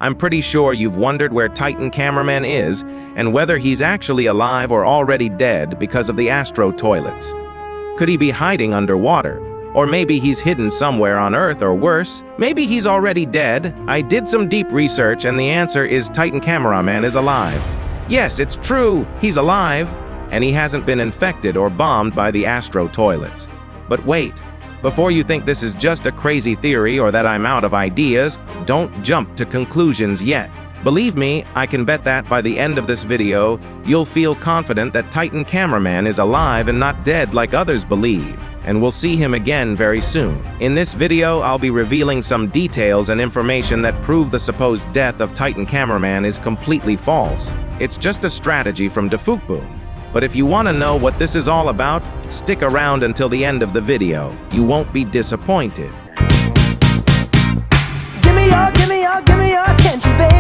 I'm pretty sure you've wondered where Titan Cameraman is and whether he's actually alive or already dead because of the Astro Toilets. Could he be hiding underwater? Or maybe he's hidden somewhere on Earth, or worse, maybe he's already dead. I did some deep research and the answer is Titan Cameraman is alive. Yes, it's true, he's alive, and he hasn't been infected or bombed by the Astro Toilets. But wait, before you think this is just a crazy theory or that I'm out of ideas, don't jump to conclusions yet. Believe me, I can bet that by the end of this video, you'll feel confident that Titan Cameraman is alive and not dead like others believe, and we'll see him again very soon. In this video, I'll be revealing some details and information that prove the supposed death of Titan Cameraman is completely false. It's just a strategy from DaFuqBoom. But if you want to know what this is all about, stick around until the end of the video. You won't be disappointed. Give me your attention, baby.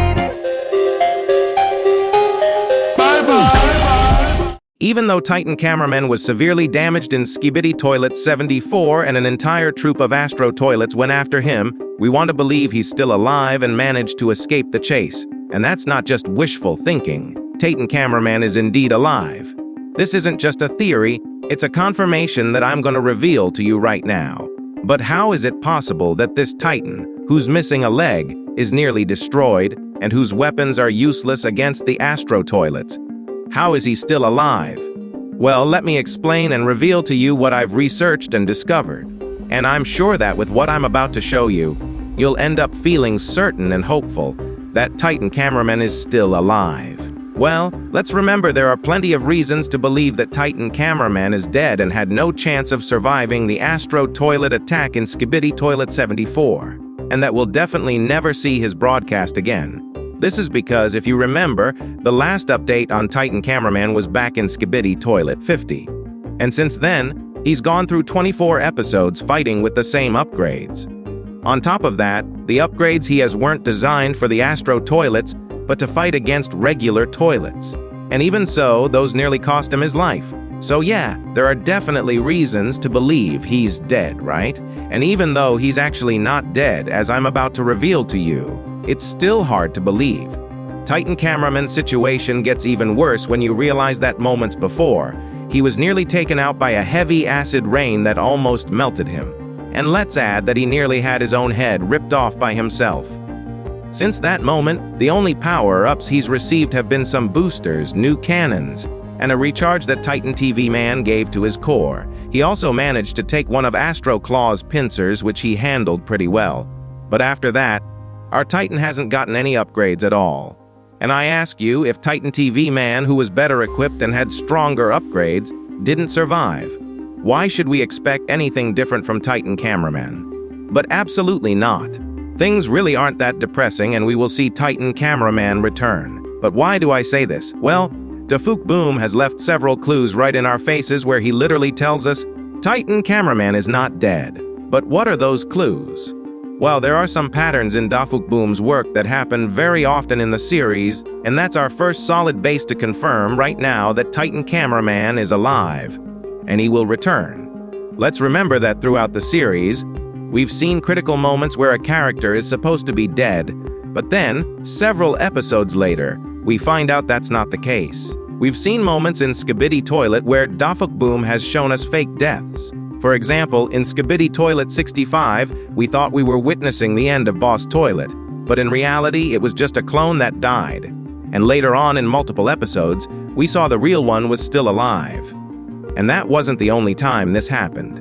Even though Titan Cameraman was severely damaged in Skibidi Toilet 74 and an entire troop of Astro Toilets went after him, we want to believe he's still alive and managed to escape the chase. And that's not just wishful thinking. Titan Cameraman is indeed alive. This isn't just a theory, it's a confirmation that I'm going to reveal to you right now. But how is it possible that this Titan, who's missing a leg, is nearly destroyed, and whose weapons are useless against the Astro Toilets? How is he still alive? Well, let me explain and reveal to you what I've researched and discovered. And I'm sure that with what I'm about to show you, you'll end up feeling certain and hopeful that Titan Cameraman is still alive. Well, let's remember there are plenty of reasons to believe that Titan Cameraman is dead and had no chance of surviving the Astro Toilet attack in Skibidi Toilet 74, and that we'll definitely never see his broadcast again. This is because, if you remember, the last update on Titan Cameraman was back in Skibidi Toilet 50. And since then, he's gone through 24 episodes fighting with the same upgrades. On top of that, the upgrades he has weren't designed for the Astro Toilets, but to fight against regular toilets. And even so, those nearly cost him his life. So yeah, there are definitely reasons to believe he's dead, right? And even though he's actually not dead, as I'm about to reveal to you, it's still hard to believe. Titan Cameraman's situation gets even worse when you realize that moments before, he was nearly taken out by a heavy acid rain that almost melted him. And let's add that he nearly had his own head ripped off by himself. Since that moment, the only power-ups he's received have been some boosters, new cannons, and a recharge that Titan TV Man gave to his core. He also managed to take one of Astro Claw's pincers, which he handled pretty well. But after that, our Titan hasn't gotten any upgrades at all. And I ask you, if Titan TV Man, who was better equipped and had stronger upgrades, didn't survive, why should we expect anything different from Titan Cameraman? But absolutely not. Things really aren't that depressing, and we will see Titan Cameraman return. But why do I say this? Well, DaFuqBoom has left several clues right in our faces where he literally tells us, Titan Cameraman is not dead. But what are those clues? Well, there are some patterns in DaFuqBoom's work that happen very often in the series, and that's our first solid base to confirm right now that Titan Cameraman is alive, and he will return. Let's remember that throughout the series, we've seen critical moments where a character is supposed to be dead, but then, several episodes later, we find out that's not the case. We've seen moments in Skibidi Toilet where DaFuqBoom has shown us fake deaths. For example, in Skibidi Toilet 65, we thought we were witnessing the end of Boss Toilet, but in reality, it was just a clone that died. And later on in multiple episodes, we saw the real one was still alive. And that wasn't the only time this happened.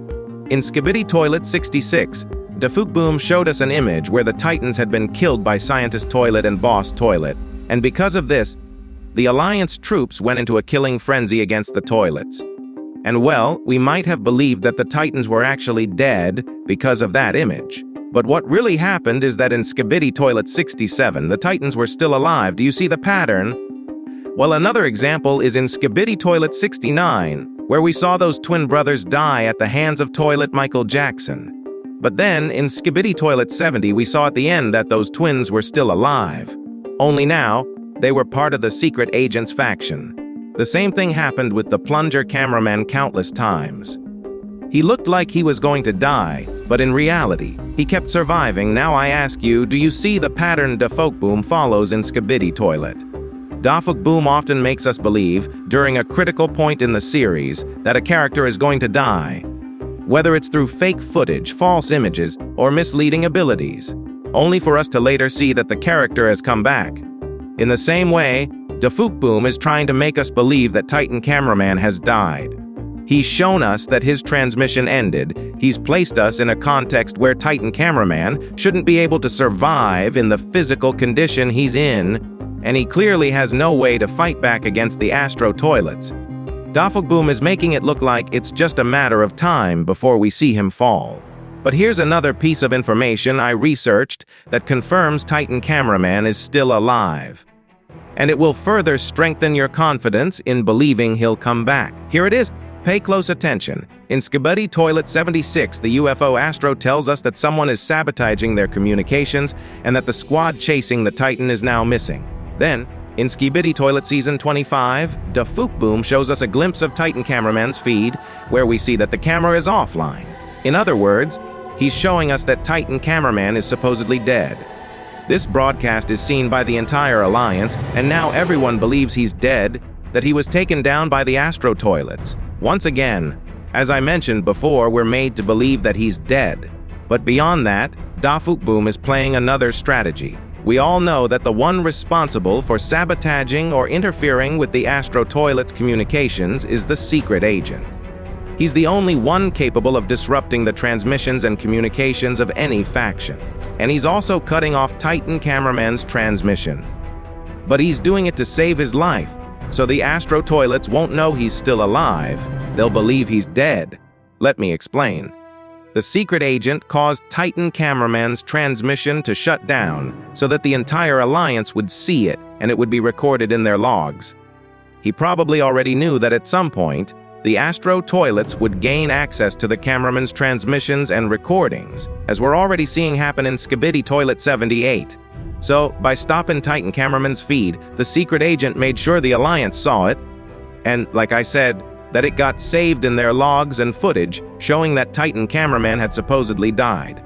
In Skibidi Toilet 66, DaFuqBoom showed us an image where the Titans had been killed by Scientist Toilet and Boss Toilet, and because of this, the Alliance troops went into a killing frenzy against the Toilets. And well, we might have believed that the Titans were actually dead because of that image. But what really happened is that in Skibidi Toilet 67, the Titans were still alive. Do you see the pattern? Well, another example is in Skibidi Toilet 69, where we saw those twin brothers die at the hands of Toilet Michael Jackson. But then, in Skibidi Toilet 70, we saw at the end that those twins were still alive. Only now, they were part of the Secret Agents faction. The same thing happened with the Plunger Cameraman countless times. He looked like he was going to die, But in reality, he kept surviving. Now I ask you, do you see the pattern DaFuqBoom follows in Skibidi Toilet? DaFuqBoom often makes us believe, during a critical point in the series, that a character is going to die. Whether it's through fake footage, false images, or misleading abilities, only for us to later see that the character has come back. In the same way, DaFuqBoom is trying to make us believe that Titan Cameraman has died. He's shown us that his transmission ended. He's placed us in a context where Titan Cameraman shouldn't be able to survive in the physical condition he's in, and he clearly has no way to fight back against the Astro Toilets. DaFuqBoom is making it look like it's just a matter of time before we see him fall. But here's another piece of information I researched that confirms Titan Cameraman is still alive. And it will further strengthen your confidence in believing he'll come back. Here it is. Pay close attention. In Skibidi Toilet 76, the UFO Astro tells us that someone is sabotaging their communications and that the squad chasing the Titan is now missing. Then, in Skibidi Toilet Season 25, DaFuqBoom shows us a glimpse of Titan Cameraman's feed, where we see that the camera is offline. In other words, he's showing us that Titan Cameraman is supposedly dead. This broadcast is seen by the entire Alliance, and now everyone believes he's dead, that he was taken down by the Astro Toilets. Once again, as I mentioned before, we're made to believe that he's dead. But beyond that, DaFuqBoom is playing another strategy. We all know that the one responsible for sabotaging or interfering with the Astro Toilets' communications is the secret agent. He's the only one capable of disrupting the transmissions and communications of any faction. And he's also cutting off Titan Cameraman's transmission. But he's doing it to save his life, so the Astro Toilets won't know he's still alive. They'll believe he's dead. Let me explain. The secret agent caused Titan Cameraman's transmission to shut down so that the entire Alliance would see it and it would be recorded in their logs. He probably already knew that at some point, the Astro Toilets would gain access to the cameraman's transmissions and recordings, as we're already seeing happen in Skibidi Toilet 78. So, by stopping Titan Cameraman's feed, the secret agent made sure the Alliance saw it, and, like I said, that it got saved in their logs and footage, showing that Titan Cameraman had supposedly died.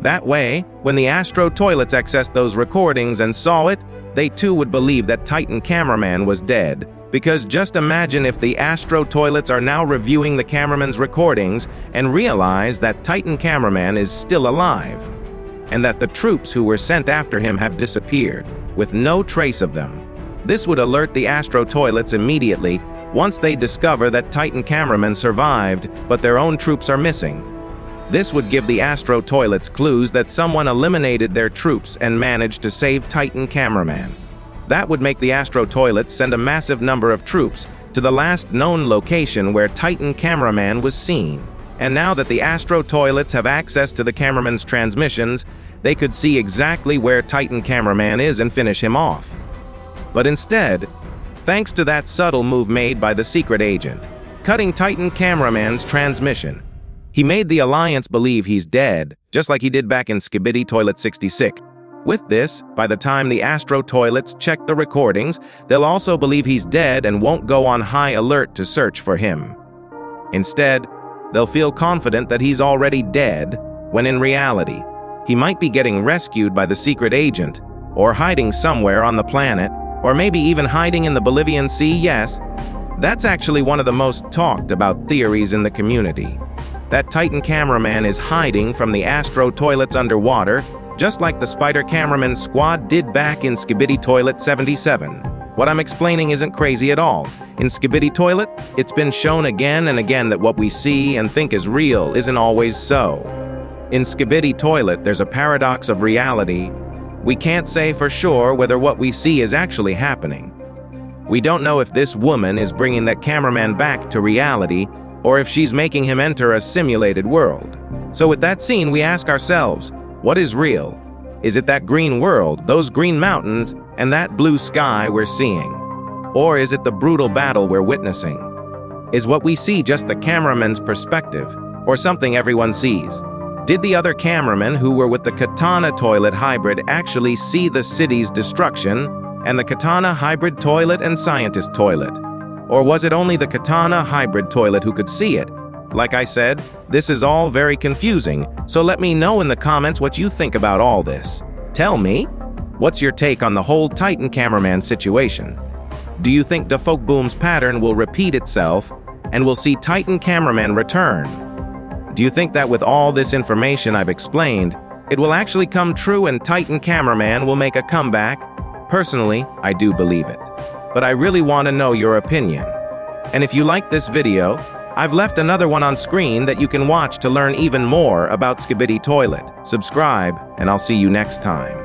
That way, when the Astro Toilets accessed those recordings and saw it, they too would believe that Titan Cameraman was dead. Because just imagine if the Astro Toilets are now reviewing the cameraman's recordings and realize that Titan Cameraman is still alive, and that the troops who were sent after him have disappeared, with no trace of them. This would alert the Astro Toilets immediately once they discover that Titan Cameraman survived, but their own troops are missing. This would give the Astro Toilets clues that someone eliminated their troops and managed to save Titan Cameraman. That would make the Astro Toilets send a massive number of troops to the last known location where Titan Cameraman was seen. And now that the Astro Toilets have access to the cameraman's transmissions, they could see exactly where Titan Cameraman is and finish him off. But instead, thanks to that subtle move made by the secret agent, cutting Titan Cameraman's transmission, he made the Alliance believe he's dead, just like he did back in Skibidi Toilet 66. With this, by the time the Astro Toilets check the recordings, they'll also believe he's dead and won't go on high alert to search for him. Instead, they'll feel confident that he's already dead, when in reality, he might be getting rescued by the secret agent, or hiding somewhere on the planet, or maybe even hiding in the Bolivian Sea. Yes, that's actually one of the most talked about theories in the community. That Titan Cameraman is hiding from the Astro Toilets underwater, just like the Spider Cameraman squad did back in Skibidi Toilet 77. What I'm explaining isn't crazy at all. In Skibidi Toilet, it's been shown again and again that what we see and think is real isn't always so. In Skibidi Toilet, there's a paradox of reality. We can't say for sure whether what we see is actually happening. We don't know if this woman is bringing that cameraman back to reality, or if she's making him enter a simulated world. So with that scene, we ask ourselves, what is real? Is it that green world, those green mountains, and that blue sky we're seeing? Or is it the brutal battle we're witnessing? Is what we see just the cameraman's perspective, or something everyone sees? Did the other cameramen who were with the Katana Toilet hybrid actually see the city's destruction, and the Katana hybrid toilet and scientist toilet? Or was it only the Katana hybrid toilet who could see it, Like I said, this is all very confusing, so let me know in the comments what you think about all this. Tell me, what's your take on the whole Titan Cameraman situation? Do you think DaFuqBoom's pattern will repeat itself and we'll see Titan Cameraman return? Do you think that with all this information I've explained, it will actually come true and Titan Cameraman will make a comeback? Personally, I do believe it. But I really want to know your opinion. And if you like this video, I've left another one on screen that you can watch to learn even more about Skibidi Toilet. Subscribe, and I'll see you next time.